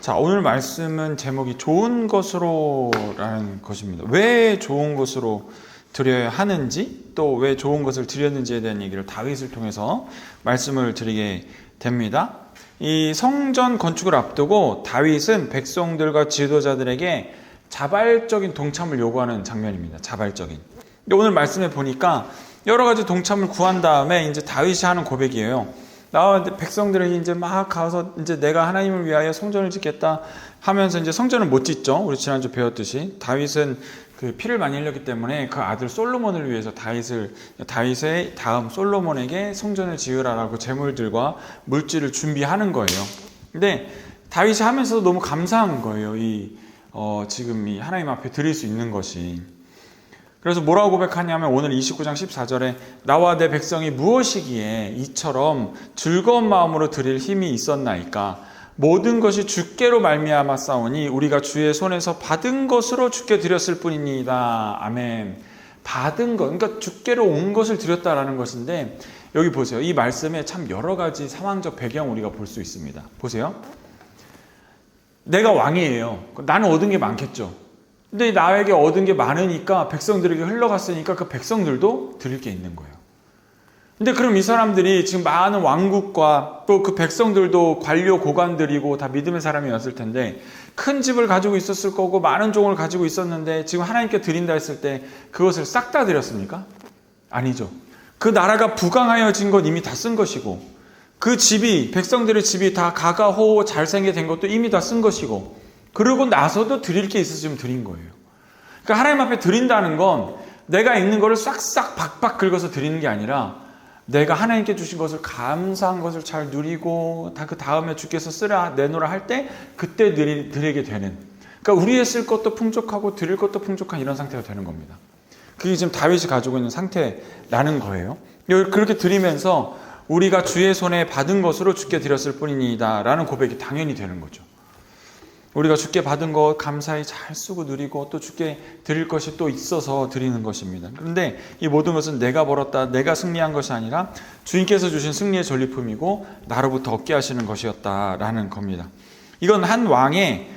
자, 오늘 말씀은 제목이 좋은 것으로라는 것입니다. 왜 좋은 것으로 드려야 하는지, 또 왜 좋은 것을 드렸는지에 대한 얘기를 다윗을 통해서 말씀을 드리게 됩니다. 이 성전 건축을 앞두고 다윗은 백성들과 지도자들에게 자발적인 동참을 요구하는 장면입니다. 자발적인. 오늘 말씀에 보니까 여러 가지 동참을 구한 다음에 이제 다윗이 하는 고백이에요. 나와 백성들에게 이제 막 가서 이제 내가 하나님을 위하여 성전을 짓겠다 하면서 이제 성전을 못 짓죠. 우리 지난주 배웠듯이 다윗은 그 피를 많이 흘렸기 때문에 그 아들 솔로몬을 위해서 다윗의 다음 솔로몬에게 성전을 지으라라고 제물들과 물질을 준비하는 거예요. 근데 다윗이 하면서도 너무 감사한 거예요. 지금 이 하나님 앞에 드릴 수 있는 것이. 그래서 뭐라고 고백하냐면 오늘 29장 14절에 나와 내 백성이 무엇이기에 이처럼 즐거운 마음으로 드릴 힘이 있었나이까 모든 것이 주께로 말미암아 싸우니 우리가 주의 손에서 받은 것으로 주께 드렸을 뿐입니다. 아멘. 받은 것, 그러니까 주께로 온 것을 드렸다라는 것인데 여기 보세요. 이 말씀에 참 여러 가지 상황적 배경 우리가 볼 수 있습니다. 보세요. 내가 왕이에요. 나는 얻은 게 많겠죠. 근데 나에게 얻은 게 많으니까 백성들에게 흘러갔으니까 그 백성들도 드릴 게 있는 거예요. 근데 그럼 이 사람들이 지금 많은 왕국과 또 그 백성들도 관료 고관들이고 다 믿음의 사람이었을 텐데 큰 집을 가지고 있었을 거고 많은 종을 가지고 있었는데 지금 하나님께 드린다 했을 때 그것을 싹 다 드렸습니까? 아니죠. 그 나라가 부강하여진 건 이미 다 쓴 것이고 그 집이 백성들의 집이 다 가가호호 잘생겨 된 것도 이미 다 쓴 것이고 그러고 나서도 드릴 게 있었으면 드린 거예요. 그러니까 하나님 앞에 드린다는 건 내가 있는 거를 싹싹 박박 긁어서 드리는 게 아니라 내가 하나님께 주신 것을 감사한 것을 잘 누리고 다 그 다음에 주께서 내놓으라 할 때 그때 드리게 되는. 그러니까 우리의 쓸 것도 풍족하고 드릴 것도 풍족한 이런 상태가 되는 겁니다. 그게 지금 다윗이 가지고 있는 상태라는 거예요. 그렇게 드리면서 우리가 주의 손에 받은 것으로 주께 드렸을 뿐이니다 라는 고백이 당연히 되는 거죠. 우리가 주께 받은 것 감사히 잘 쓰고 누리고 또 주께 드릴 것이 또 있어서 드리는 것입니다. 그런데 이 모든 것은 내가 벌었다, 내가 승리한 것이 아니라 주님께서 주신 승리의 전리품이고 나로부터 얻게 하시는 것이었다라는 겁니다. 이건 한 왕의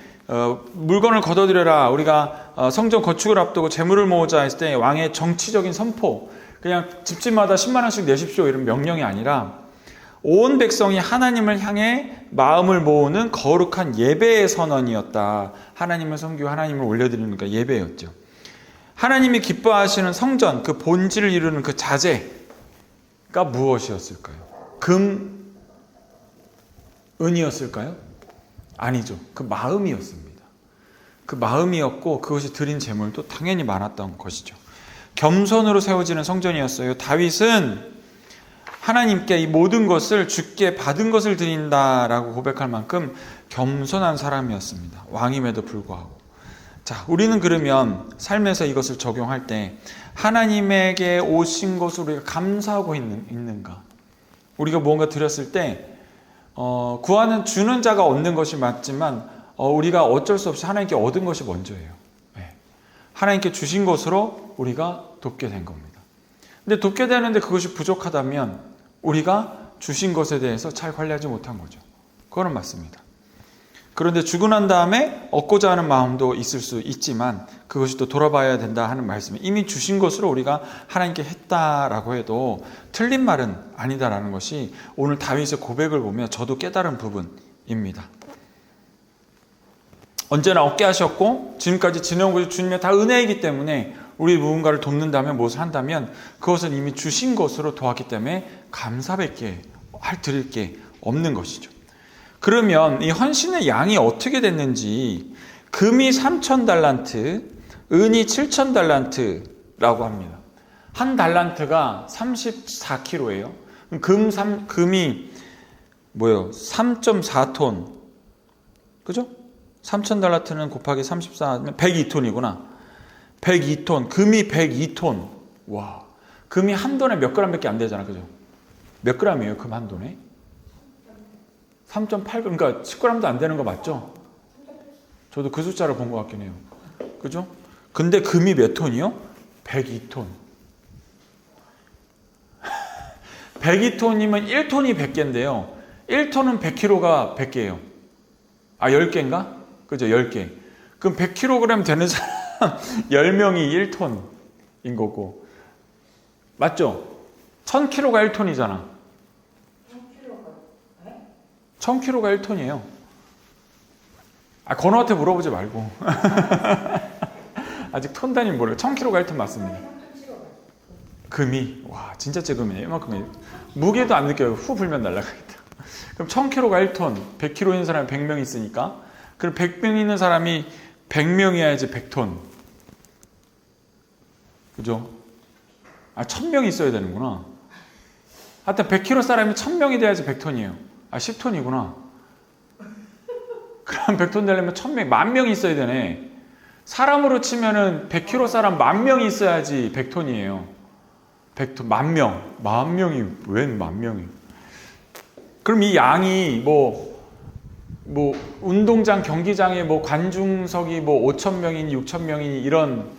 물건을 걷어들여라, 우리가 성전 건축을 앞두고 재물을 모으자 했을 때 왕의 정치적인 선포, 그냥 집집마다 10만 원씩 내십시오 이런 명령이 아니라 온 백성이 하나님을 향해 마음을 모으는 거룩한 예배의 선언이었다. 하나님을 섬기고 하나님을 올려드리는 그 예배였죠. 하나님이 기뻐하시는 성전, 그 본질을 이루는 그 자재가 무엇이었을까요? 금, 은이었을까요? 아니죠. 그 마음이었습니다. 그 마음이었고 그것이 드린 제물도 당연히 많았던 것이죠. 겸손으로 세워지는 성전이었어요. 다윗은 하나님께 이 모든 것을 주께 받은 것을 드린다라고 고백할 만큼 겸손한 사람이었습니다. 왕임에도 불구하고. 자, 우리는 그러면 삶에서 이것을 적용할 때 하나님에게 오신 것을 우리가 감사하고 있는가? 우리가 무언가 드렸을 때 구하는 주는 자가 얻는 것이 맞지만 우리가 어쩔 수 없이 하나님께 얻은 것이 먼저예요. 네. 하나님께 주신 것으로 우리가 돕게 된 겁니다. 근데 돕게 되는데 그것이 부족하다면 우리가 주신 것에 대해서 잘 관리하지 못한 거죠. 그거는 맞습니다. 그런데 주고 난 다음에 얻고자 하는 마음도 있을 수 있지만 그것이 또 돌아봐야 된다 하는 말씀이 이미 주신 것으로 우리가 하나님께 했다라고 해도 틀린 말은 아니다라는 것이 오늘 다윗의 고백을 보면 저도 깨달은 부분입니다. 언제나 얻게 하셨고 지금까지 지내온 것이 주님의 다 은혜이기 때문에 우리 누군가를 돕는다면 무엇을 한다면 그것은 이미 주신 것으로 도왔기 때문에 감사밖에 드릴 게 없는 것이죠. 그러면 이 헌신의 양이 어떻게 됐는지 금이 3,000달란트, 은이 7,000달란트라고 합니다. 한 달란트가 34kg예요. 금이 3.4톤. 그죠? 3,000달란트는 곱하기 34면 102톤이구나. 102톤, 금이 102톤. 와, 금이 한 돈에 몇 그램밖에 안 되잖아, 그죠? 몇 그램이에요, 금 한 돈에? 3.8g, 그러니까 10g도 안 되는 거 맞죠? 저도 그 숫자를 본 것 같긴 해요. 그죠? 근데 금이 몇 톤이요? 102톤. 102톤이면 1톤이 100개인데요. 1톤은 100kg가 100개예요. 아, 10개인가? 그죠, 10개. 그럼 100kg 되는 사람 10명이 1톤인 거고. 맞죠? 1000kg가 1톤이잖아. 1000kg가 1톤이에요. 아, 건우한테 물어보지 말고. 아직 톤 단위 모르고 1000kg가 1톤 맞습니다. 금이, 와, 진짜 째금이네. 이만큼이. 무게도 안 느껴요. 후 불면 날아가겠다. 그럼 1000kg가 1톤, 100kg인 사람이 100명 있으니까, 그럼 100명 있는 사람이 100명이어야지 100톤. 그죠? 아, 1000명이 있어야 되는구나. 하여튼 100kg 사람이 1000명이 돼야지 100톤이에요. 아, 10톤이구나. 그럼 100톤 되려면 1000명, 10,000명이 있어야 되네. 사람으로 치면은 100kg 사람 10,000명이 있어야지 100톤이에요. 100톤, 10,000명. 10,000명이, 웬 10,000명이. 그럼 이 양이 운동장, 경기장에 관중석이 5,000명이니 6,000명이니 이런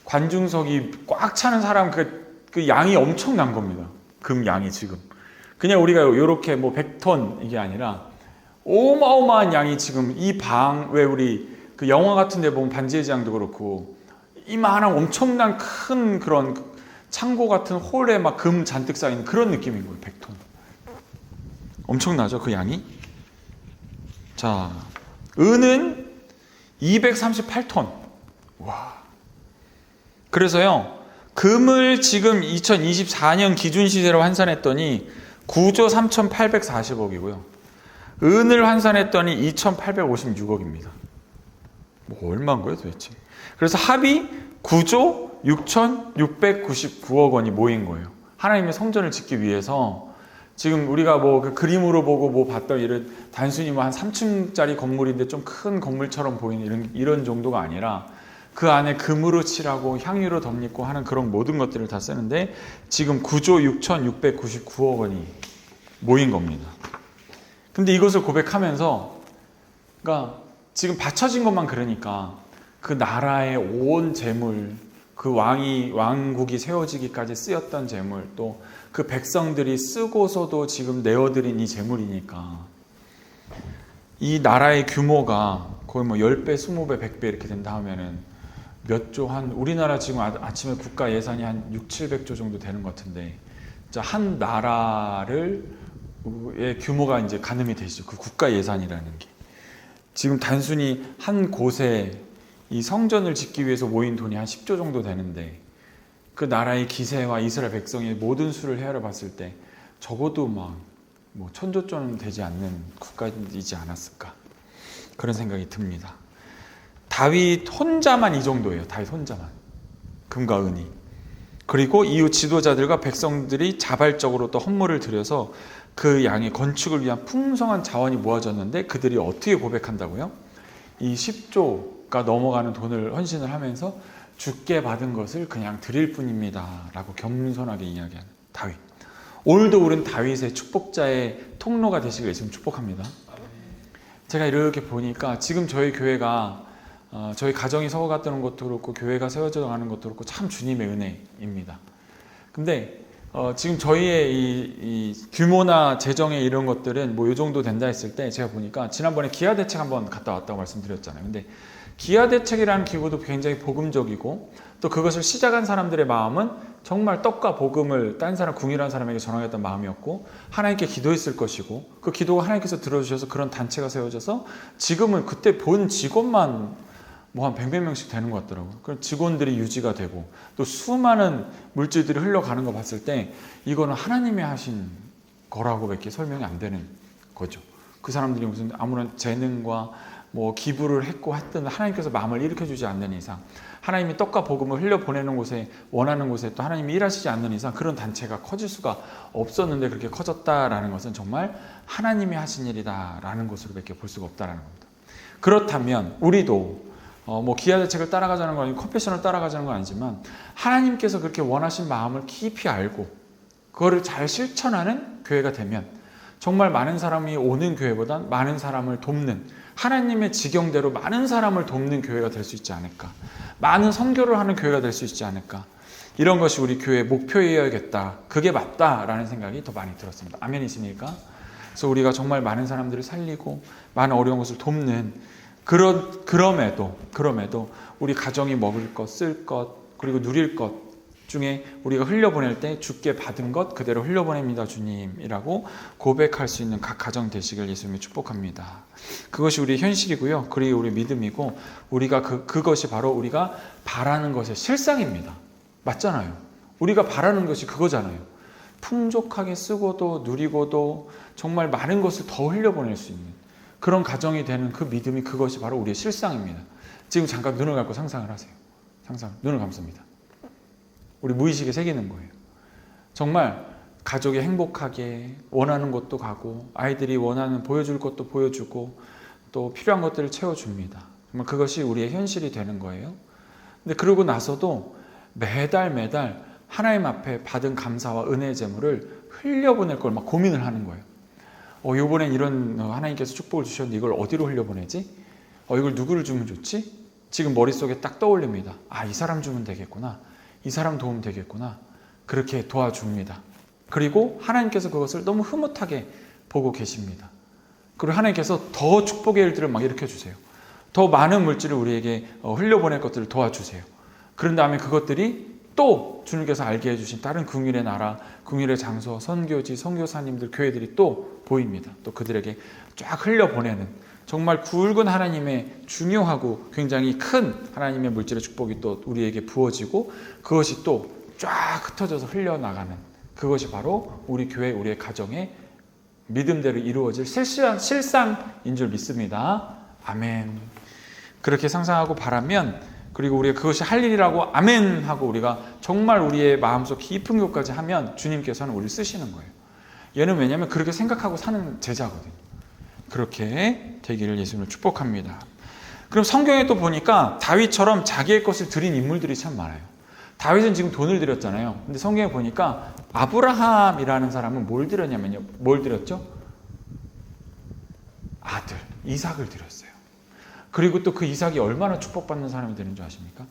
관중석이 꽉 차는 사람 그 양이 엄청난 겁니다. 금 양이 지금. 그냥 우리가 요렇게 100톤 이게 아니라 어마어마한 양이 지금 이 방, 왜 우리 그 영화 같은 데 보면 반지의 제왕도 그렇고 이만한 엄청난 큰 그런 창고 같은 홀에 막 금 잔뜩 쌓이는 그런 느낌인 거예요. 100톤. 엄청나죠, 그 양이? 자, 은은 238톤. 와. 그래서요, 금을 지금 2024년 기준 시세로 환산했더니 9조 3,840억이고요. 은을 환산했더니 2,856억입니다. 얼마인 거예요, 도대체? 그래서 합이 9조 6,699억 원이 모인 거예요. 하나님의 성전을 짓기 위해서 지금 우리가 그 그림으로 보고 봤던 이런 단순히 한 3층짜리 건물인데 좀 큰 건물처럼 보이는 이런 정도가 아니라 그 안에 금으로 칠하고 향유로 덧입고 하는 그런 모든 것들을 다 쓰는데 지금 9조 6,699억 원이 모인 겁니다. 근데 이것을 고백하면서 그러니까 지금 바쳐진 것만 그러니까 그 나라의 온 재물, 그 왕국이 세워지기까지 쓰였던 재물, 또 그 백성들이 쓰고서도 지금 내어드린 이 재물이니까 이 나라의 규모가 거의 10배, 20배, 100배 이렇게 된다 하면은 몇 조, 우리나라 지금 아침에 국가 예산이 한 6, 700조 정도 되는 것 같은데 한 나라의 규모가 이제 가늠이 되시죠. 그 국가 예산이라는 게. 지금 단순히 한 곳에 이 성전을 짓기 위해서 모인 돈이 한 10조 정도 되는데 그 나라의 기세와 이스라엘 백성의 모든 수를 헤아려 봤을 때 적어도 1,000조쯤은 되지 않는 국가이지 않았을까 그런 생각이 듭니다. 다윗 혼자만 이 정도예요. 다윗 혼자만. 금과 은이. 그리고 이후 지도자들과 백성들이 자발적으로 또 헌물을 들여서 그 양의 건축을 위한 풍성한 자원이 모아졌는데 그들이 어떻게 고백한다고요? 이 10조가 넘어가는 돈을 헌신을 하면서 주께 받은 것을 그냥 드릴 뿐입니다 라고 겸손하게 이야기하는 다윗. 오늘도 우리는 다윗의 축복자의 통로가 되시길 지금 축복합니다. 제가 이렇게 보니까 지금 저희 교회가 저희 가정이 서거갔다는 것도 그렇고 교회가 세워져 가는 것도 그렇고 참 주님의 은혜입니다. 근데 지금 저희의 이 규모나 재정의 이런 것들은 이 정도 된다 했을 때 제가 보니까 지난번에 기아대책 한번 갔다 왔다고 말씀드렸잖아요. 근데 기아대책이라는 기구도 굉장히 복음적이고 또 그것을 시작한 사람들의 마음은 정말 떡과 복음을 딴 사람, 궁일한 사람에게 전하겠다는 마음이었고 하나님께 기도했을 것이고 그 기도가 하나님께서 들어주셔서 그런 단체가 세워져서 지금은 그때 본 직원만 한 100몇 명씩 되는 것 같더라고요. 그럼 직원들이 유지가 되고 또 수많은 물질들이 흘러가는 거 봤을 때 이거는 하나님이 하신 거라고밖에 설명이 안 되는 거죠. 그 사람들이 무슨 아무런 재능과 기부를 했고 했든 하나님께서 마음을 일으켜주지 않는 이상 하나님이 떡과 복음을 흘려보내는 곳에 원하는 곳에 또 하나님이 일하시지 않는 이상 그런 단체가 커질 수가 없었는데 그렇게 커졌다라는 것은 정말 하나님이 하신 일이다라는 것으로밖에 볼 수가 없다라는 겁니다. 그렇다면 우리도 기아대책을 따라가자는 건 아니고 컴패션을 따라가자는 건 아니지만 하나님께서 그렇게 원하신 마음을 깊이 알고 그거를 잘 실천하는 교회가 되면 정말 많은 사람이 오는 교회보단 많은 사람을 돕는 하나님의 지경대로 많은 사람을 돕는 교회가 될 수 있지 않을까. 많은 선교를 하는 교회가 될 수 있지 않을까. 이런 것이 우리 교회의 목표여야겠다. 그게 맞다라는 생각이 더 많이 들었습니다. 아멘이십니까? 그래서 우리가 정말 많은 사람들을 살리고 많은 어려운 것을 돕는 그럼에도 우리 가정이 먹을 것, 쓸 것, 그리고 누릴 것 중에 우리가 흘려보낼 때 주께 받은 것 그대로 흘려보냅니다 주님이라고 고백할 수 있는 각 가정 되시길 예수님이 축복합니다. 그것이 우리의 현실이고요. 그리고 우리의 믿음이고 우리가 그것이 바로 우리가 바라는 것의 실상입니다. 맞잖아요. 우리가 바라는 것이 그거잖아요. 풍족하게 쓰고도 누리고도 정말 많은 것을 더 흘려보낼 수 있는 그런 가정이 되는 그 믿음이 그것이 바로 우리의 실상입니다. 지금 잠깐 눈을 감고 상상을 하세요. 눈을 감습니다. 우리 무의식에 새기는 거예요. 정말 가족이 행복하게 원하는 곳도 가고 아이들이 원하는 보여줄 것도 보여주고 또 필요한 것들을 채워줍니다. 정말 그것이 우리의 현실이 되는 거예요. 근데 그러고 나서도 매달 하나님 앞에 받은 감사와 은혜의 제물을 흘려보낼 걸 막 고민을 하는 거예요. 이번엔 이런 하나님께서 축복을 주셨는데 이걸 어디로 흘려보내지? 이걸 누구를 주면 좋지? 지금 머릿속에 딱 떠올립니다. 이 사람 주면 되겠구나. 이 사람 도움 되겠구나. 그렇게 도와줍니다. 그리고 하나님께서 그것을 너무 흐뭇하게 보고 계십니다. 그리고 하나님께서 더 축복의 일들을 막 일으켜주세요. 더 많은 물질을 우리에게 흘려보낼 것들을 도와주세요. 그런 다음에 그것들이 또 주님께서 알게 해주신 다른 긍휼의 나라, 긍휼의 장소, 선교지, 선교사님들, 교회들이 또 보입니다. 또 그들에게 쫙 흘려보내는 정말 굵은 하나님의 중요하고 굉장히 큰 하나님의 물질의 축복이 또 우리에게 부어지고 그것이 또 쫙 흩어져서 흘려나가는 그것이 바로 우리 교회, 우리의 가정의 믿음대로 이루어질 실상인 줄 믿습니다. 아멘. 그렇게 상상하고 바라면 그리고 우리가 그것이 할 일이라고 아멘 하고 우리가 정말 우리의 마음속 깊은 곳까지 하면 주님께서는 우리를 쓰시는 거예요. 얘는 왜냐하면 그렇게 생각하고 사는 제자거든요. 그렇게 되기를 예수님을 축복합니다. 그럼 성경에 또 보니까 다윗처럼 자기의 것을 드린 인물들이 참 많아요. 다윗은 지금 돈을 드렸잖아요. 근데 성경에 보니까 아브라함이라는 사람은 뭘 드렸냐면요. 뭘 드렸죠? 아들, 이삭을 드렸어요. 그리고 또 그 이삭이 얼마나 축복받는 사람이 되는 줄 아십니까?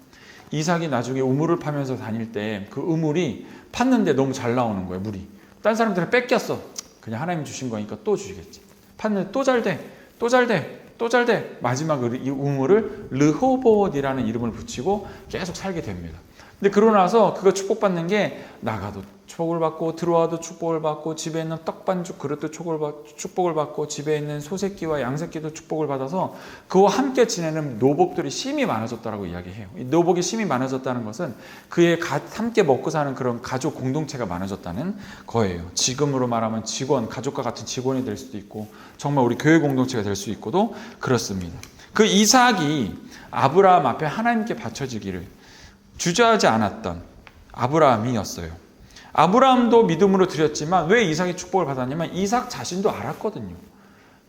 이삭이 나중에 우물을 파면서 다닐 때 그 우물이 팠는데 너무 잘 나오는 거예요. 물이. 딴 사람들은 뺏겼어. 그냥 하나님 주신 거니까 또 주시겠지. 팠는데 또 잘 돼. 또 잘 돼. 또 잘 돼. 마지막으로 이 우물을 르호봇이라는 이름을 붙이고 계속 살게 됩니다. 근데 그러고 나서 그거 축복받는 게 나가도 축복을 받고 들어와도 축복을 받고 집에 있는 떡반죽 그릇도 축복을 받고 집에 있는 소새끼와 양새끼도 축복을 받아서 그와 함께 지내는 노복들이 심히 많아졌다라고 이야기해요. 이 노복이 심히 많아졌다는 것은 그의 함께 먹고 사는 그런 가족 공동체가 많아졌다는 거예요. 지금으로 말하면 직원, 가족과 같은 직원이 될 수도 있고 정말 우리 교회 공동체가 될 수 있고도 그렇습니다. 그 이삭이 아브라함 앞에 하나님께 바쳐지기를 주저하지 않았던 아브라함이었어요. 아브라함도 믿음으로 드렸지만 왜 이삭이 축복을 받았냐면 이삭 자신도 알았거든요.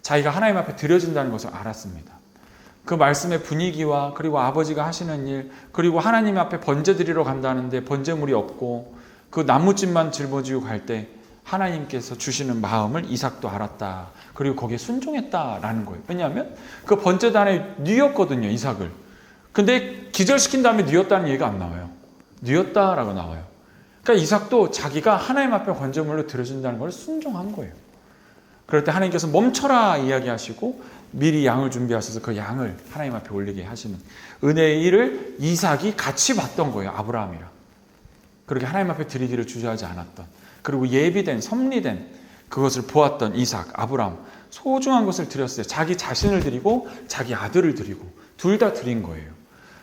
자기가 하나님 앞에 드려진다는 것을 알았습니다. 그 말씀의 분위기와 그리고 아버지가 하시는 일 그리고 하나님 앞에 번제 드리러 간다는데 번제물이 없고 그 나무집만 짊어지고 갈 때 하나님께서 주시는 마음을 이삭도 알았다. 그리고 거기에 순종했다라는 거예요. 왜냐하면 그 번제단에 뉘었거든요. 이삭을. 근데 기절시킨 다음에 뉘었다는 얘기가 안 나와요. 뉘었다라고 나와요. 그러니까 이삭도 자기가 하나님 앞에 번제물로 드려진다는 걸 순종한 거예요. 그럴 때 하나님께서 멈춰라 이야기하시고 미리 양을 준비하셔서 그 양을 하나님 앞에 올리게 하시는 은혜의 일을 이삭이 같이 봤던 거예요. 아브라함이랑. 그렇게 하나님 앞에 드리기를 주저하지 않았던 그리고 예비된 섭리된 그것을 보았던 이삭, 아브라함 소중한 것을 드렸어요. 자기 자신을 드리고 자기 아들을 드리고 둘 다 드린 거예요.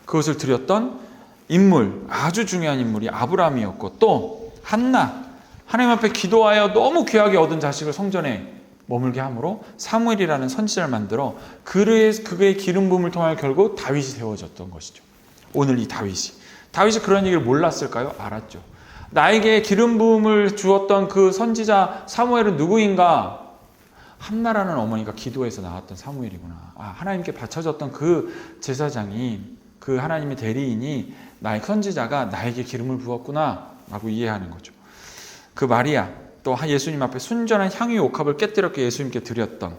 그것을 드렸던 인물, 아주 중요한 인물이 아브라함이었고 또 한나, 하나님 앞에 기도하여 너무 귀하게 얻은 자식을 성전에 머물게 함으로 사무엘이라는 선지자를 만들어 그의 기름 부음을 통하여 결국 다윗이 세워졌던 것이죠. 오늘 이 다윗이 그런 얘기를 몰랐을까요? 알았죠. 나에게 기름 부음을 주었던 그 선지자 사무엘은 누구인가? 한나라는 어머니가 기도해서 나왔던 사무엘이구나. 하나님께 바쳐졌던 그 제사장이 그 하나님의 대리인이 나의 선지자가 나에게 기름을 부었구나 라고 이해하는 거죠. 그 마리아 또 예수님 앞에 순전한 향유 옥합을 깨뜨렸게 예수님께 드렸던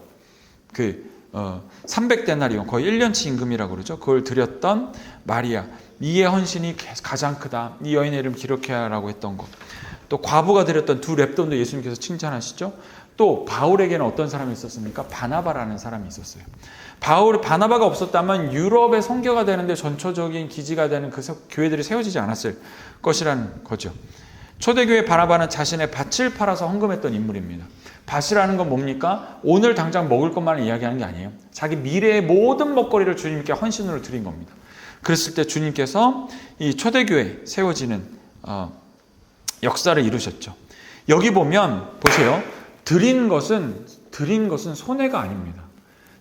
그 300데나리온 거의 1년치 임금이라고 그러죠. 그걸 드렸던 마리아 이의 헌신이 가장 크다. 이 여인의 이름 기록해야 라고 했던 것. 또 과부가 드렸던 두 렙돈도 예수님께서 칭찬하시죠. 또 바울에게는 어떤 사람이 있었습니까? 바나바라는 사람이 있었어요. 바나바가 없었다면 유럽의 선교가 되는데 전초적인 기지가 되는 그 교회들이 세워지지 않았을 것이라는 거죠. 초대교회 바나바는 자신의 밭을 팔아서 헌금했던 인물입니다. 밭이라는 건 뭡니까? 오늘 당장 먹을 것만을 이야기하는 게 아니에요. 자기 미래의 모든 먹거리를 주님께 헌신으로 드린 겁니다. 그랬을 때 주님께서 이 초대교회 세워지는 역사를 이루셨죠. 여기 보면 보세요. 드린 것은 손해가 아닙니다.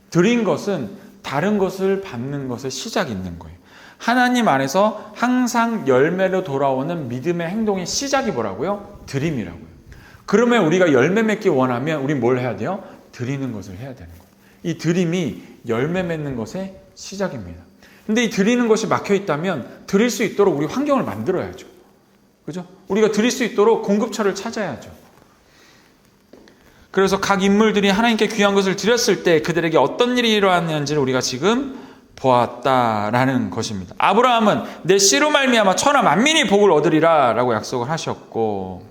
드린 것은 다른 것을 받는 것의 시작이 있는 거예요. 하나님 안에서 항상 열매로 돌아오는 믿음의 행동의 시작이 뭐라고요? 드림이라고요. 그러면 우리가 열매 맺기 원하면 우리 뭘 해야 돼요? 드리는 것을 해야 되는 거예요. 이 드림이 열매 맺는 것의 시작입니다. 근데 이 드리는 것이 막혀 있다면 드릴 수 있도록 우리 환경을 만들어야죠. 그죠? 우리가 드릴 수 있도록 공급처를 찾아야죠. 그래서 각 인물들이 하나님께 귀한 것을 드렸을 때 그들에게 어떤 일이 일어났는지를 우리가 지금 보았다라는 것입니다. 아브라함은 내 씨로 말미암아 천하 만민이 복을 얻으리라 라고 약속을 하셨고,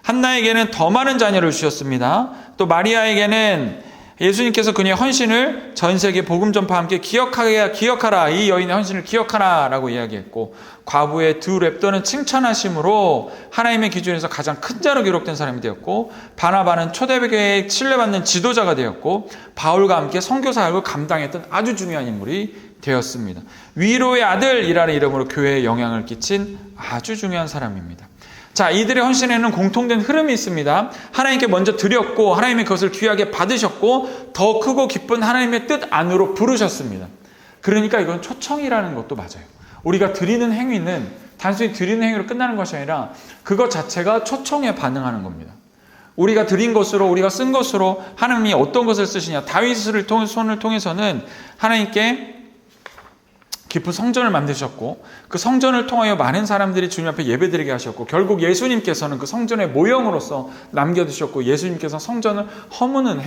한나에게는 더 많은 자녀를 주셨습니다. 또 마리아에게는 예수님께서 그녀의 헌신을 전 세계 복음 전파와 함께 기억하라, 이 여인의 헌신을 기억하라 라고 이야기했고, 과부의 두 랩더는 칭찬하심으로 하나님의 기준에서 가장 큰 자로 기록된 사람이 되었고, 바나바는 초대교회에 신뢰받는 지도자가 되었고, 바울과 함께 선교 사역을 감당했던 아주 중요한 인물이 되었습니다. 위로의 아들이라는 이름으로 교회에 영향을 끼친 아주 중요한 사람입니다. 자, 이들의 헌신에는 공통된 흐름이 있습니다. 하나님께 먼저 드렸고 하나님의 것을 귀하게 받으셨고 더 크고 깊은 하나님의 뜻 안으로 부르셨습니다. 그러니까 이건 초청이라는 것도 맞아요. 우리가 드리는 행위는 단순히 드리는 행위로 끝나는 것이 아니라 그것 자체가 초청에 반응하는 겁니다. 우리가 드린 것으로, 우리가 쓴 것으로 하나님이 어떤 것을 쓰시냐. 다윗을 손을 통해서는 하나님께 깊은 성전을 만드셨고 그 성전을 통하여 많은 사람들이 주님 앞에 예배드리게 하셨고, 결국 예수님께서는 그 성전의 모형으로서 남겨두셨고, 예수님께서 성전을 허무는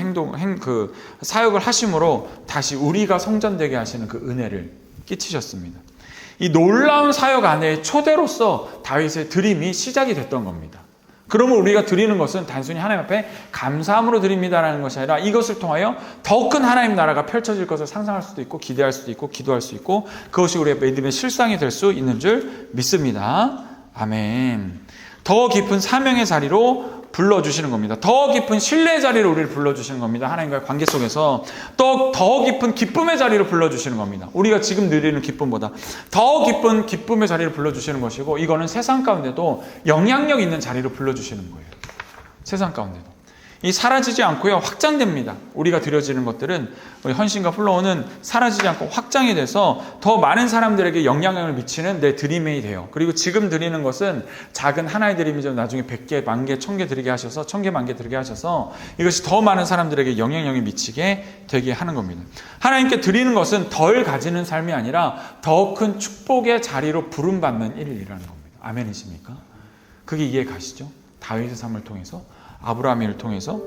사역을 하심으로 다시 우리가 성전되게 하시는 그 은혜를 끼치셨습니다. 이 놀라운 사역 안에 초대로서 다윗의 드림이 시작이 됐던 겁니다. 그러면 우리가 드리는 것은 단순히 하나님 앞에 감사함으로 드립니다라는 것이 아니라 이것을 통하여 더 큰 하나님 나라가 펼쳐질 것을 상상할 수도 있고 기대할 수도 있고 기도할 수 있고, 그것이 우리의 믿음의 실상이 될 수 있는 줄 믿습니다. 아멘. 더 깊은 사명의 자리로 불러주시는 겁니다. 더 깊은 신뢰의 자리로 우리를 불러주시는 겁니다. 하나님과의 관계 속에서 또 더 깊은 기쁨의 자리로 불러주시는 겁니다. 우리가 지금 누리는 기쁨보다 더 깊은 기쁨의 자리를 불러주시는 것이고, 이거는 세상 가운데도 영향력 있는 자리로 불러주시는 거예요. 세상 가운데도. 이 사라지지 않고요, 확장됩니다. 우리가 드려지는 것들은 우리 헌신과 플로우는 사라지지 않고 확장이 돼서 더 많은 사람들에게 영향력을 미치는 내 드림이 돼요. 그리고 지금 드리는 것은 작은 하나의 드림이지만 나중에 100개, 1000개, 1000개 드리게 하셔서 1000개, 10,000개 드리게 하셔서 이것이 더 많은 사람들에게 영향력이 미치게 되게 하는 겁니다. 하나님께 드리는 것은 덜 가지는 삶이 아니라 더 큰 축복의 자리로 부름받는 일이라는 겁니다. 아멘이십니까? 그게 이해 가시죠? 다윗의 삶을 통해서, 아브라함을 통해서.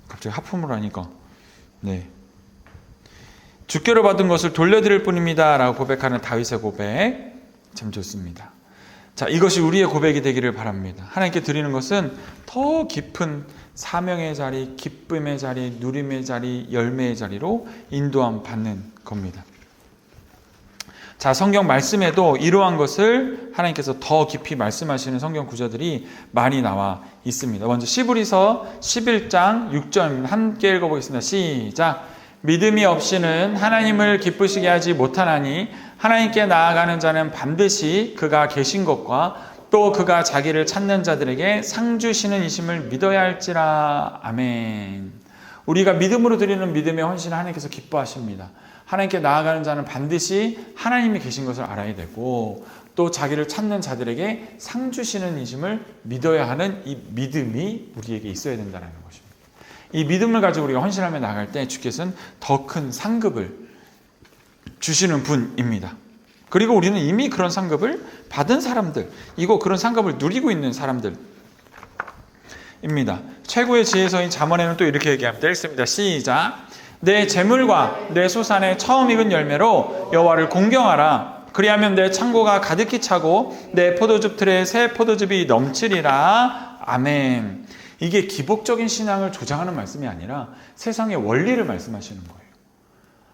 갑자기 하품을 하니까. 네. 주께로 받은 것을 돌려드릴 뿐입니다 라고 고백하는 다윗의 고백, 참 좋습니다. 자, 이것이 우리의 고백이 되기를 바랍니다. 하나님께 드리는 것은 더 깊은 사명의 자리, 기쁨의 자리, 누림의 자리, 열매의 자리로 인도함 받는 겁니다. 자, 성경 말씀에도 이러한 것을 하나님께서 더 깊이 말씀하시는 성경 구절들이 많이 나와 있습니다. 먼저 시브리서 11장 6절입니다. 함께 읽어보겠습니다. 시작. 믿음이 없이는 하나님을 기쁘시게 하지 못하나니 하나님께 나아가는 자는 반드시 그가 계신 것과 또 그가 자기를 찾는 자들에게 상 주시는 이심을 믿어야 할지라. 아멘. 우리가 믿음으로 드리는 믿음의 헌신을 하나님께서 기뻐하십니다. 하나님께 나아가는 자는 반드시 하나님이 계신 것을 알아야 되고, 또 자기를 찾는 자들에게 상 주시는 이심을 믿어야 하는 이 믿음이 우리에게 있어야 된다는 것입니다. 이 믿음을 가지고 우리가 헌신하며 나갈 때 주께서는 더 큰 상급을 주시는 분입니다. 그리고 우리는 이미 그런 상급을 받은 사람들이고 그런 상급을 누리고 있는 사람들입니다. 최고의 지혜서인 잠언에는 또 이렇게 얘기합니다. 읽습니다. 시작. 내 재물과 내 소산의 처음 익은 열매로 여호와를 공경하라. 그리하면 내 창고가 가득히 차고 내 포도즙 틀에 새 포도즙이 넘치리라. 아멘. 이게 기복적인 신앙을 조장하는 말씀이 아니라 세상의 원리를 말씀하시는 거예요.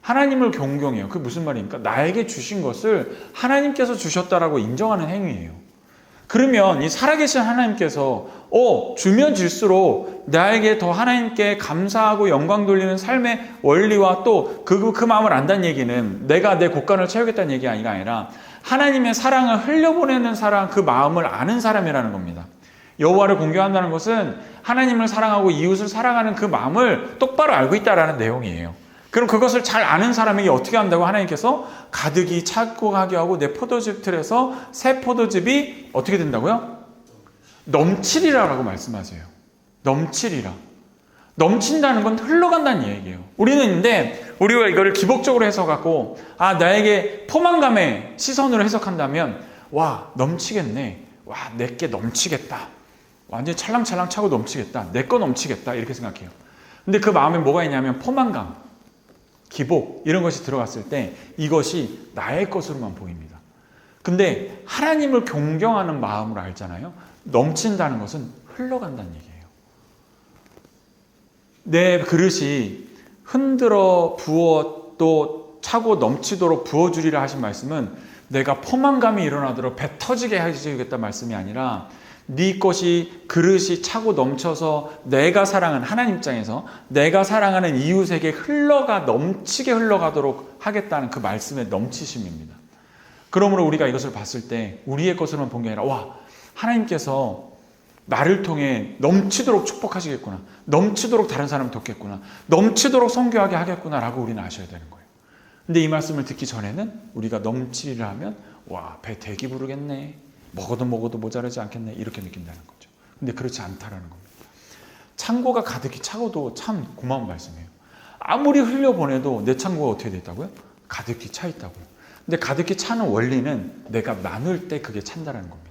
하나님을 경경해요. 그게 무슨 말입니까? 나에게 주신 것을 하나님께서 주셨다라고 인정하는 행위예요. 그러면 이 살아계신 하나님께서 주면 줄수록 나에게 더 하나님께 감사하고 영광 돌리는 삶의 원리와 또 그 마음을 안다는 얘기는 내가 내 곳간을 채우겠다는 얘기가 아니라 하나님의 사랑을 흘려보내는 사람, 그 마음을 아는 사람이라는 겁니다. 여호와를 공경한다는 것은 하나님을 사랑하고 이웃을 사랑하는 그 마음을 똑바로 알고 있다라는 내용이에요. 그럼 그것을 잘 아는 사람에게 어떻게 한다고 하나님께서 가득히 차고 하게 하고 내 포도즙 틀에서 새 포도즙이 어떻게 된다고요? 넘치리라라고 말씀하세요. 넘치리라. 넘친다는 건 흘러간다는 얘기예요. 우리가 이거를 기복적으로 해석하고 나에게 포만감의 시선으로 해석한다면 넘치겠네. 내게 넘치겠다. 완전히 찰랑찰랑 차고 넘치겠다. 내 거 넘치겠다. 이렇게 생각해요. 근데 그 마음에 뭐가 있냐면 포만감, 기복 이런 것이 들어갔을 때 이것이 나의 것으로만 보입니다. 근데 하나님을 존경하는 마음으로 알잖아요. 넘친다는 것은 흘러간다는 얘기예요. 내 그릇이 흔들어 부어 또 차고 넘치도록 부어주리라 하신 말씀은 내가 포만감이 일어나도록 배 터지게 해주겠다 말씀이 아니라 네 것이 그릇이 차고 넘쳐서 내가 사랑하는 하나님 입장에서 내가 사랑하는 이웃에게 넘치게 흘러가도록 하겠다는 그 말씀의 넘치심입니다. 그러므로 우리가 이것을 봤을 때 우리의 것으로만 본 게 아니라 하나님께서 나를 통해 넘치도록 축복하시겠구나, 넘치도록 다른 사람을 돕겠구나, 넘치도록 선교하게 하겠구나 라고 우리는 아셔야 되는 거예요. 근데 이 말씀을 듣기 전에는 우리가 넘치리라 하면 배 대기 부르겠네, 먹어도 모자라지 않겠네 이렇게 느낀다는 거죠. 근데 그렇지 않다라는 겁니다. 창고가 가득히 차고도 참 고마운 말씀이에요. 아무리 흘려보내도 내 창고가 어떻게 됐다고요? 가득히 차 있다고요. 근데 가득히 차는 원리는 내가 나눌 때 그게 찬다라는 겁니다.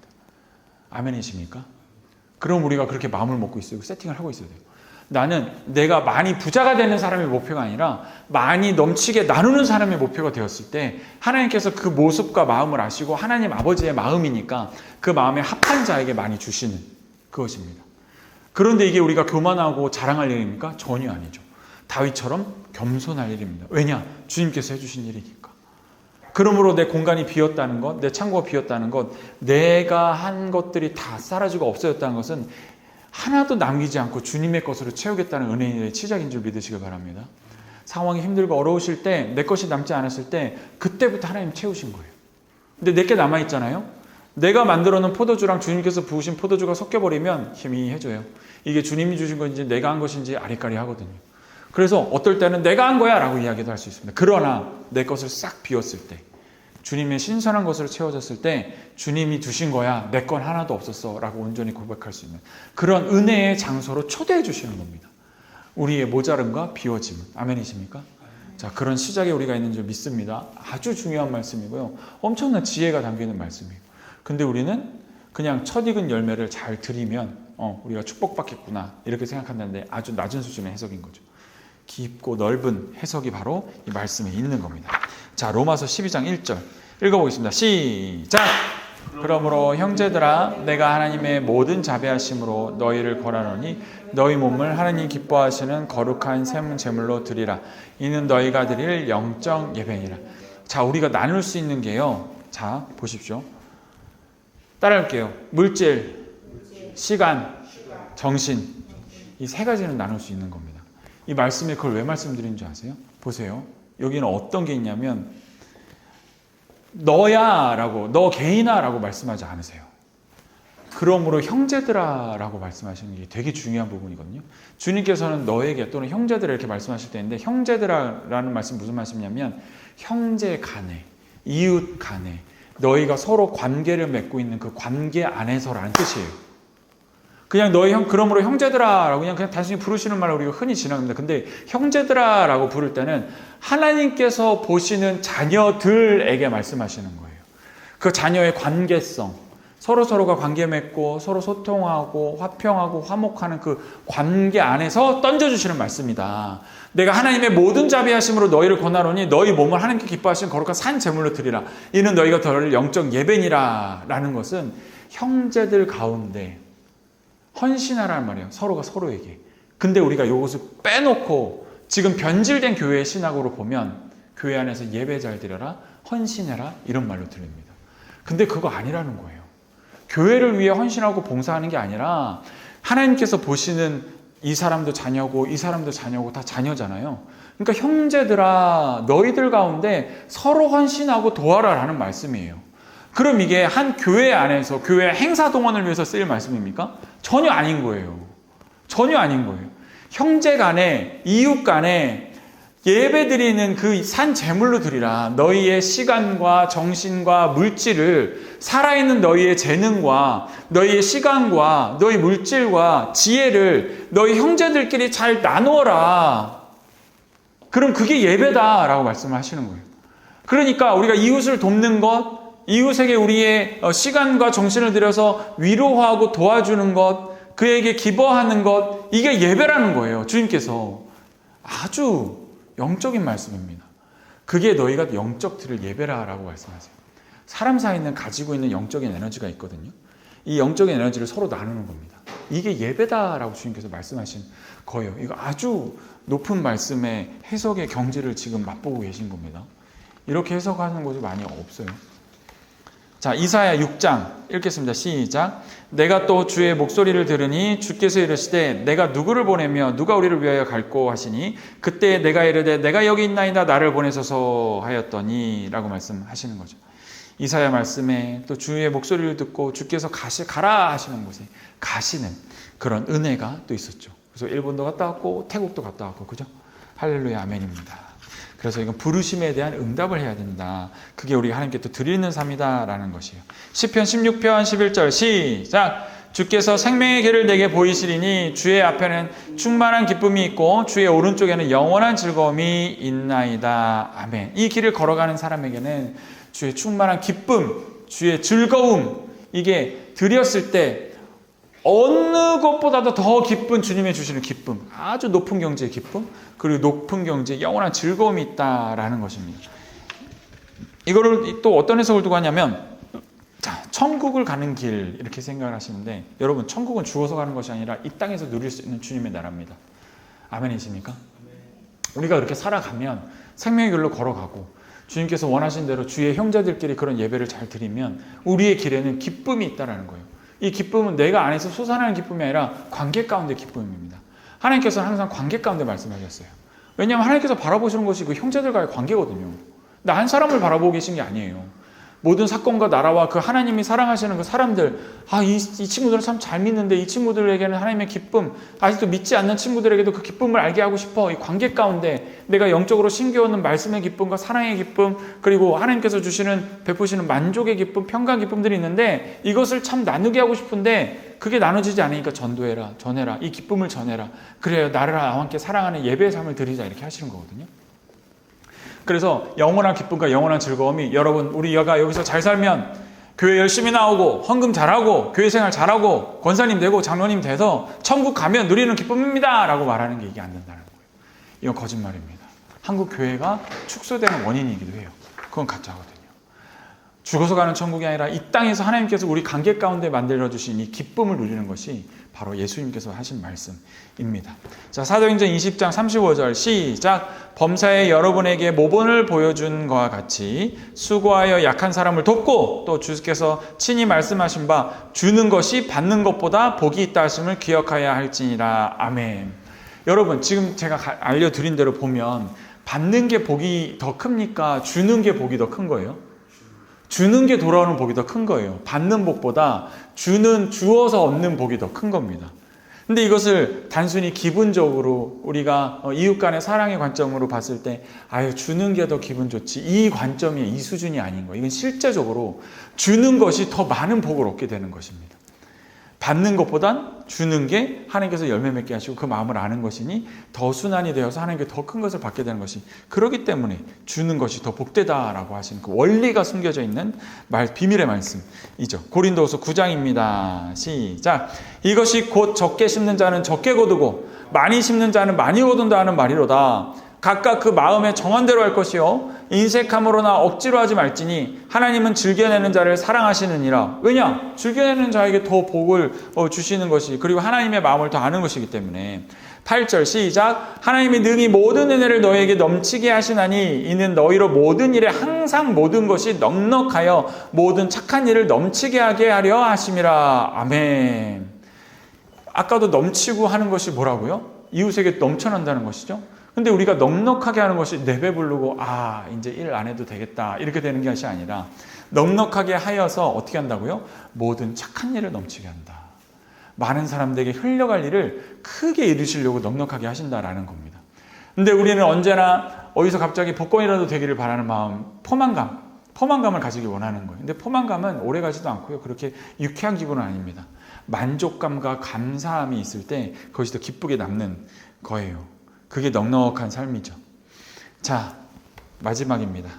아멘이십니까? 그럼 우리가 그렇게 마음을 먹고 있어요. 세팅을 하고 있어야 돼요. 나는 내가 많이 부자가 되는 사람의 목표가 아니라 많이 넘치게 나누는 사람의 목표가 되었을 때 하나님께서 그 모습과 마음을 아시고 하나님 아버지의 마음이니까 그 마음에 합한 자에게 많이 주시는 그것입니다. 그런데 이게 우리가 교만하고 자랑할 일입니까? 전혀 아니죠. 다윗처럼 겸손할 일입니다. 왜냐? 주님께서 해주신 일이니까. 그러므로 내 공간이 비었다는 것, 내 창고가 비었다는 것, 내가 한 것들이 다 사라지고 없어졌다는 것은 하나도 남기지 않고 주님의 것으로 채우겠다는 은혜의 시작인 줄 믿으시길 바랍니다. 상황이 힘들고 어려우실 때, 내 것이 남지 않았을 때 그때부터 하나님 채우신 거예요. 근데 내게 남아있잖아요. 내가 만들어 놓은 포도주랑 주님께서 부으신 포도주가 섞여버리면 희미해져요. 이게 주님이 주신 건지 내가 한 것인지 아리까리 하거든요. 그래서 어떨 때는 내가 한 거야 라고 이야기도 할 수 있습니다. 그러나 내 것을 싹 비웠을 때, 주님의 신선한 것으로 채워졌을 때 주님이 주신 거야, 내 건 하나도 없었어 라고 온전히 고백할 수 있는 그런 은혜의 장소로 초대해 주시는 겁니다. 우리의 모자름과 비워짐. 아멘이십니까? 자, 그런 시작에 우리가 있는 줄 믿습니다. 아주 중요한 말씀이고요. 엄청난 지혜가 담기는 말씀이에요. 근데 우리는 그냥 첫 익은 열매를 잘 드리면 우리가 축복받겠구나 이렇게 생각한다는데 아주 낮은 수준의 해석인 거죠. 깊고 넓은 해석이 바로 이 말씀에 있는 겁니다. 자, 로마서 12장 1절 읽어보겠습니다. 시작! 그러므로 형제들아, 내가 하나님의 모든 자비하심으로 너희를 권하노니 너희 몸을 하나님 기뻐하시는 거룩한 샘 제물로 드리라. 이는 너희가 드릴 영적 예배니라. 자, 우리가 나눌 수 있는 게요. 자, 보십시오. 따라할게요. 물질, 시간, 정신. 이 세 가지는 나눌 수 있는 겁니다. 이 말씀에 그걸 왜 말씀드리는 줄 아세요? 보세요. 여기는 어떤 게 있냐면 너야 라고, 너 개인아 라고 말씀하지 않으세요. 그러므로 형제들아 라고 말씀하시는 게 되게 중요한 부분이거든요. 주님께서는 너에게 또는 형제들아 이렇게 말씀하실 때인데 형제들아 라는 말씀 무슨 말씀이냐면 형제 간에, 이웃 간에 너희가 서로 관계를 맺고 있는 그 관계 안에서라는 뜻이에요. 그냥 그러므로 형제들아라고 그냥 단순히 부르시는 말로 우리가 흔히 지나갑니다. 근데 형제들아라고 부를 때는 하나님께서 보시는 자녀들에게 말씀하시는 거예요. 그 자녀의 관계성, 서로가 관계 맺고 서로 소통하고 화평하고 화목하는 그 관계 안에서 던져주시는 말씀이다. 내가 하나님의 모든 자비하심으로 너희를 권하노니 너희 몸을 하나님께 기뻐하시는 거룩한 산 제물로 드리라. 이는 너희가 덜 영적 예배니라. 라는 것은 형제들 가운데 헌신하라는 말이에요. 서로가 서로에게. 근데 우리가 이것을 빼놓고 지금 변질된 교회의 신학으로 보면 교회 안에서 예배 잘 드려라, 헌신해라 이런 말로 들립니다. 근데 그거 아니라는 거예요. 교회를 위해 헌신하고 봉사하는 게 아니라 하나님께서 보시는 이 사람도 자녀고 이 사람도 자녀고 다 자녀잖아요. 그러니까 형제들아 너희들 가운데 서로 헌신하고 도와라 라는 말씀이에요. 그럼 이게 한 교회 안에서 교회 행사 동원을 위해서 쓰일 말씀입니까? 전혀 아닌 거예요. 전혀 아닌 거예요. 형제 간에 이웃 간에 예배 드리는 그 산 제물로 드리라. 너희의 시간과 정신과 물질을 살아있는 너희의 재능과 너희의 시간과 너희 물질과 지혜를 너희 형제들끼리 잘 나누어라. 그럼 그게 예배다라고 말씀을 하시는 거예요. 그러니까 우리가 이웃을 돕는 것, 이웃에게 우리의 시간과 정신을 들여서 위로하고 도와주는 것, 그에게 기뻐하는 것, 이게 예배라는 거예요. 주님께서 아주 영적인 말씀입니다. 그게 너희가 영적 드릴 예배라라고 말씀하세요. 사람 사이는 가지고 있는 영적인 에너지가 있거든요. 이 영적인 에너지를 서로 나누는 겁니다. 이게 예배다라고 주님께서 말씀하신 거예요. 이거 아주 높은 말씀의 해석의 경지를 지금 맛보고 계신 겁니다. 이렇게 해석하는 곳이 많이 없어요. 자, 이사야 6장 읽겠습니다. 시작. 내가 또 주의 목소리를 들으니 주께서 이르시되 내가 누구를 보내며 누가 우리를 위하여 갈꼬 하시니 그때 내가 이르되 내가 여기 있나이다 나를 보내소서 하였더니 라고 말씀하시는 거죠. 이사야 말씀에 또 주의 목소리를 듣고 주께서 가라 하시는 곳에 가시는 그런 은혜가 또 있었죠. 그래서 일본도 갔다 왔고 태국도 갔다 왔고 그죠? 할렐루야 아멘입니다. 그래서 이건 부르심에 대한 응답을 해야 된다. 그게 우리가 하나님께 또 드리는 삶이다라는 것이에요. 시편 16편 11절 시작. 주께서 생명의 길을 내게 보이시리니 주의 앞에는 충만한 기쁨이 있고 주의 오른쪽에는 영원한 즐거움이 있나이다. 아멘. 이 길을 걸어가는 사람에게는 주의 충만한 기쁨, 주의 즐거움 이게 드렸을 때 어느 것보다도 더 기쁜 주님의 주시는 기쁨, 아주 높은 경지의 기쁨, 그리고 높은 경지에 영원한 즐거움이 있다라는 것입니다. 이거를 또 어떤 해석을 두고 하냐면, 자, 천국을 가는 길 이렇게 생각을 하시는데, 여러분 천국은 죽어서 가는 것이 아니라 이 땅에서 누릴 수 있는 주님의 나라입니다. 아멘이십니까? 우리가 그렇게 살아가면 생명의 길로 걸어가고 주님께서 원하신 대로 주의 형제들끼리 그런 예배를 잘 드리면 우리의 길에는 기쁨이 있다라는 거예요. 이 기쁨은 내가 안에서 솟아나는 기쁨이 아니라 관계 가운데 기쁨입니다. 하나님께서는 항상 관계 가운데 말씀하셨어요. 왜냐하면 하나님께서 바라보시는 것이 그 형제들과의 관계거든요. 나 한 사람을 바라보고 계신 게 아니에요. 모든 사건과 나라와 그 하나님이 사랑하시는 그 사람들, 이 친구들은 참 잘 믿는데 이 친구들에게는 하나님의 기쁨, 아직도 믿지 않는 친구들에게도 그 기쁨을 알게 하고 싶어. 이 관계 가운데 내가 영적으로 신겨오는 말씀의 기쁨과 사랑의 기쁨, 그리고 하나님께서 주시는 베푸시는 만족의 기쁨, 평강 기쁨들이 있는데 이것을 참 나누게 하고 싶은데 그게 나눠지지 않으니까 전도해라, 전해라, 이 기쁨을 전해라. 그래요, 나를 나와 함께 사랑하는 예배의 삶을 드리자 이렇게 하시는 거거든요. 그래서 영원한 기쁨과 영원한 즐거움이 여러분 우리가 여기서 잘 살면 교회 열심히 나오고 헌금 잘하고 교회 생활 잘하고 권사님 되고 장로님 돼서 천국 가면 누리는 기쁨입니다 라고 말하는 게 이게 안 된다는 거예요. 이건 거짓말입니다. 한국 교회가 축소되는 원인이기도 해요. 그건 가짜거든요. 죽어서 가는 천국이 아니라 이 땅에서 하나님께서 우리 관계 가운데 만들어주신 이 기쁨을 누리는 것이 바로 예수님께서 하신 말씀입니다. 자, 사도행전 20장 35절 시작. 범사에 여러분에게 모본을 보여준 것과 같이 수고하여 약한 사람을 돕고 또 주께서 친히 말씀하신 바 주는 것이 받는 것보다 복이 있다 하심을 기억하여야 할지니라. 아멘. 여러분 지금 제가 알려드린 대로 보면 받는 게 복이 더 큽니까? 주는 게 복이 더 큰 거예요? 주는 게 돌아오는 복이 더 큰 거예요. 받는 복보다 주어서 얻는 복이 더 큰 겁니다. 근데 이것을 단순히 기분적으로 우리가 이웃 간의 사랑의 관점으로 봤을 때 주는 게 더 기분 좋지 이 관점이 이 수준이 아닌 거예요. 이건 실제적으로 주는 것이 더 많은 복을 얻게 되는 것입니다. 받는 것보단 주는 게 하나님께서 열매 맺게 하시고 그 마음을 아는 것이니 더 순환이 되어서 하나님께 더 큰 것을 받게 되는 것이, 그렇기 때문에 주는 것이 더 복되다라고 하시는 그 원리가 숨겨져 있는 비밀의 말씀이죠. 고린도후서 9장입니다. 시작. 이것이 곧 적게 심는 자는 적게 거두고 많이 심는 자는 많이 거둔다 하는 말이로다. 각각 그 마음에 정한 대로 할 것이요 인색함으로나 억지로 하지 말지니 하나님은 즐겨내는 자를 사랑하시느니라. 왜냐? 즐겨내는 자에게 더 복을 주시는 것이, 그리고 하나님의 마음을 더 아는 것이기 때문에. 8절 시작. 하나님이 능히 모든 은혜를 너희에게 넘치게 하시나니 이는 너희로 모든 일에 항상 모든 것이 넉넉하여 모든 착한 일을 넘치게 하게 하려 하심이라. 아멘. 아까도 넘치고 하는 것이 뭐라고요? 이웃에게 넘쳐난다는 것이죠. 근데 우리가 넉넉하게 하는 것이 내배부르고 이제 일 안 해도 되겠다 이렇게 되는 것이 아니라 넉넉하게 하여서 어떻게 한다고요? 모든 착한 일을 넘치게 한다. 많은 사람들에게 흘려갈 일을 크게 이루시려고 넉넉하게 하신다라는 겁니다. 근데 우리는 언제나 어디서 갑자기 복권이라도 되기를 바라는 마음, 포만감을 가지기 원하는 거예요. 근데 포만감은 오래가지도 않고요. 그렇게 유쾌한 기분은 아닙니다. 만족감과 감사함이 있을 때 그것이 더 기쁘게 남는 거예요. 그게 넉넉한 삶이죠. 자, 마지막입니다.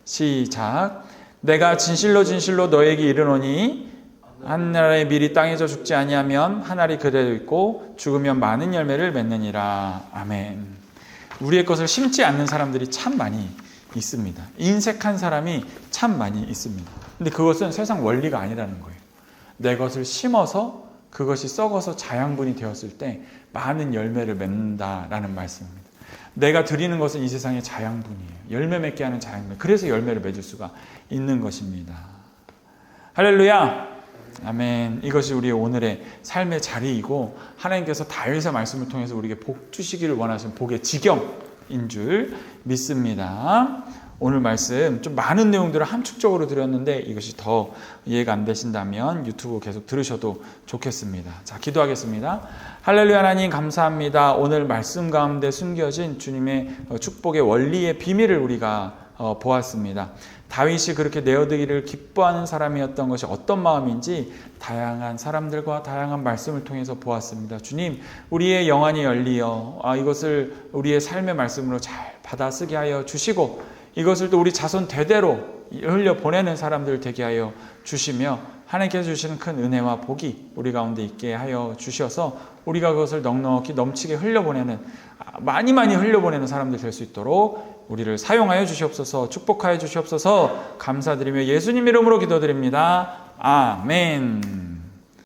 시작. 내가 진실로 진실로 너에게 이르노니 한 알의 밀이 땅에서 죽지 아니하면 한 알이 그대로 있고 죽으면 많은 열매를 맺느니라. 아멘. 우리의 것을 심지 않는 사람들이 참 많이 있습니다. 인색한 사람이 참 많이 있습니다. 근데 그것은 세상 원리가 아니라는 거예요. 내 것을 심어서 그것이 썩어서 자양분이 되었을 때 많은 열매를 맺는다라는 말씀입니다. 내가 드리는 것은 이 세상의 자양분이에요. 열매 맺게 하는 자양분. 그래서 열매를 맺을 수가 있는 것입니다. 할렐루야. 아멘. 이것이 우리의 오늘의 삶의 자리이고 하나님께서 다윗의 말씀을 통해서 우리에게 복 주시기를 원하시는 복의 지경인 줄 믿습니다. 오늘 말씀 좀 많은 내용들을 함축적으로 드렸는데 이것이 더 이해가 안 되신다면 유튜브 계속 들으셔도 좋겠습니다. 자, 기도하겠습니다. 할렐루야. 하나님 감사합니다. 오늘 말씀 가운데 숨겨진 주님의 축복의 원리의 비밀을 우리가 보았습니다. 다윗이 그렇게 내어드기를 기뻐하는 사람이었던 것이 어떤 마음인지 다양한 사람들과 다양한 말씀을 통해서 보았습니다. 주님, 우리의 영안이 열리어 이것을 우리의 삶의 말씀으로 잘 받아쓰게 하여 주시고 이것을 또 우리 자손 대대로 흘려보내는 사람들 되게 하여 주시며 하나님께서 주시는 큰 은혜와 복이 우리 가운데 있게 하여 주셔서 우리가 그것을 넉넉히 넘치게 흘려보내는, 많이 흘려보내는 사람들 될 수 있도록 우리를 사용하여 주시옵소서. 축복하여 주시옵소서. 감사드리며 예수님 이름으로 기도드립니다. 아멘.